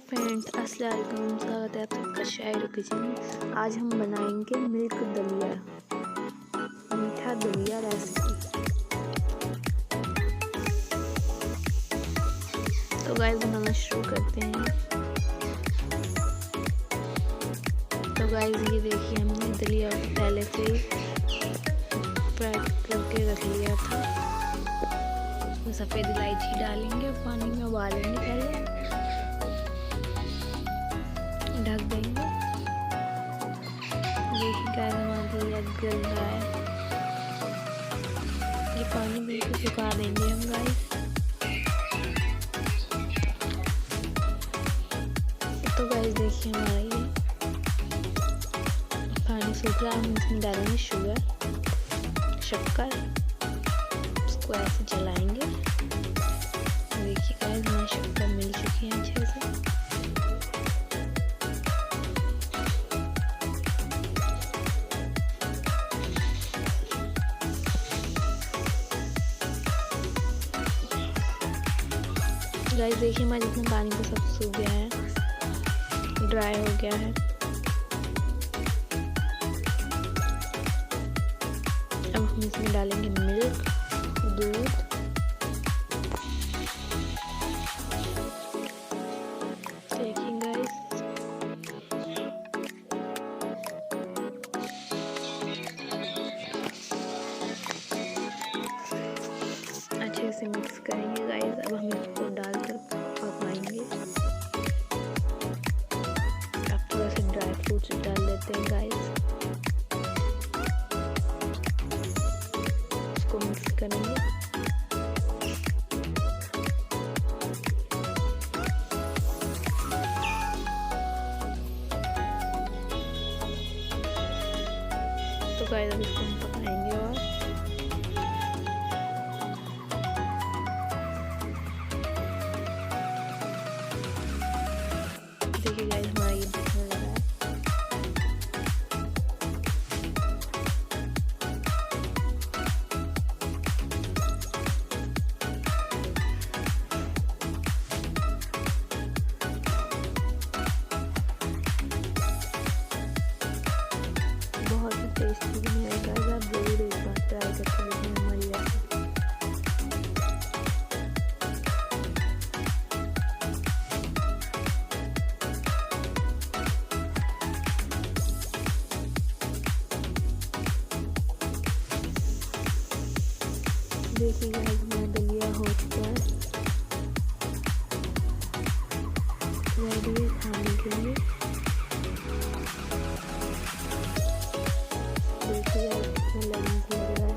Friends, अस्सलाम वालेकुम। स्वागत है आप सबका शायरू किचन में। आज हम बनाएंगे मिल्क दलिया, मीठा दलिया रेसिपी। तो गाइस बनाना शुरू करते हैं। तो गाइस ये देखिए, हमने दलिया पहले से ही फ्राई करके रख लिया था। उसमें सफ़ेद इलायची डालेंगे, पानी में उबालेंगे, पहले ढक देंगे। देखिए गाइस हमारा दलिया गल रहा है। ये पानी बिल्कुल सुखा देंगे हम गाइस। तो गाइस देखिए हमारा ये पानी सूख रहा है। हम इसमें डालेंगे शक्कर, इसको ऐसे चलाएंगे। देखिए गाइस हमारी शक्कर मिल चुकी है अच्छे से। गाइस देखिए हमारा जितना पानी को सब सूख गया है, ड्राई हो गया है। अब हम इसमें डालेंगे मिल्क, दूध, देखिए गाइस अच्छे से मिक्स करेंगे गाइस। अब हम इसको डालकर पकाएंगे। अब थोड़ा सा ड्राई फ्रूट्स डाल लेते हैं गाइस, इसको मिक्स करेंगे। तो गाइस अब इसको हम पकाएंगे और देखिए गाइस हमारा ये दिखने लगा है। बहुत ही टेस्टी बनेगा गाइस, आप जरूर एक बार ट्राई करके देखिए हमारी रेसिपी। देखिए गाइस हमारा दलिया हो चुका है, रेडी है खाने के लिए। देखिए गाइस कितना लजीज लग रहा है।